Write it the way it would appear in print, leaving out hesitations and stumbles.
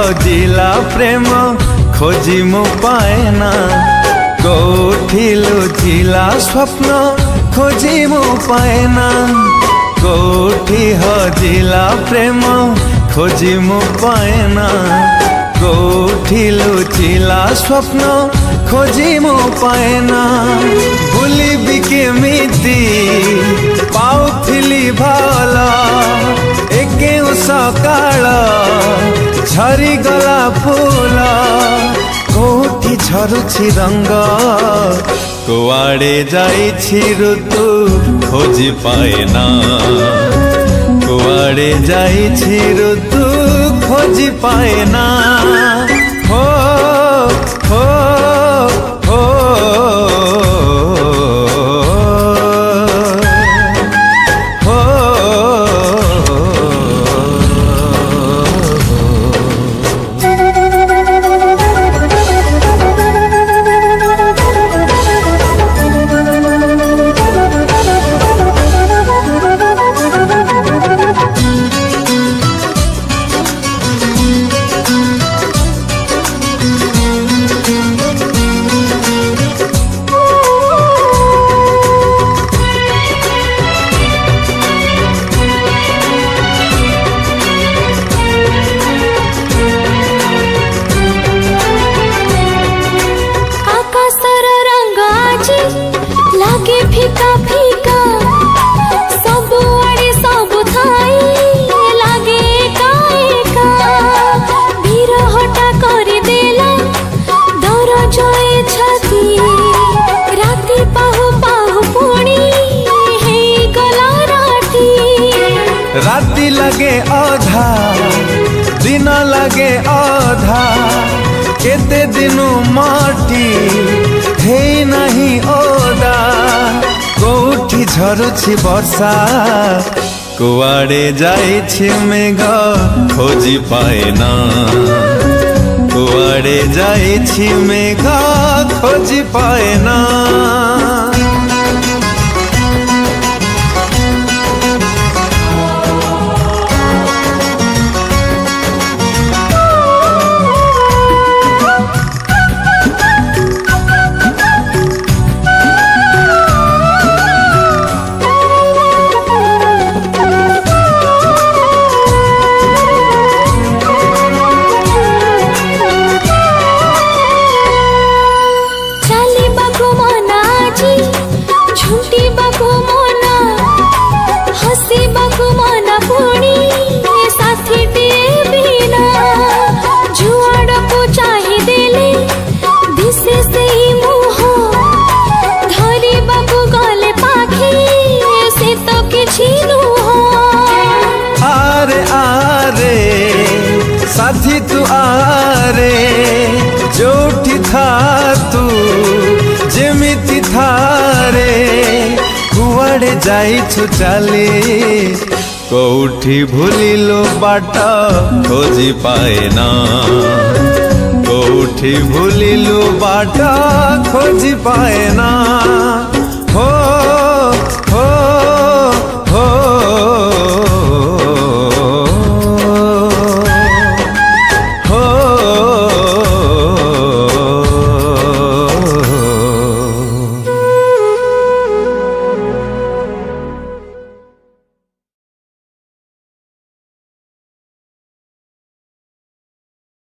हजिला प्रेम खोजी मु पाएना, कोठी लुचिला स्वप्न खोजी मु पाएना, कोठी हजिला प्रेम खोजी मु पाएना, कोठी लुचिला स्वप्न खोजी मु पाएना। भूलिबि केमिति पाउथिली भल एके सकाळ झरी गला फूल, कोठी झरुछि रंग कुआडे जाइछि ऋतु खोजी पाएना, कुआडे जाइछि ऋतु खोजी पाएना। हो हो हो लागे फीका फीका सबु आड़े सबु थाई लागे एका बिरहटा करि देला दर जए छाती राती पाहु पाहु पुणी हे गला राती। राती लगे आधा दिन लगे आधा, केते दिनु माटी हे नहीं ओदा, कोठी झरुछि वर्षा कुआडे जाइछि मेघ खोजी पाएना, कुआडे जाइछि मेघ खोजी पाएना। साथी तू आरे जोठी था तू जेमिति थारे, कुआडे जाइछु चाली कोठी भूलिलो बाट खोजी पाएना, कोठी भूलिलो बाट खोजी पाएना।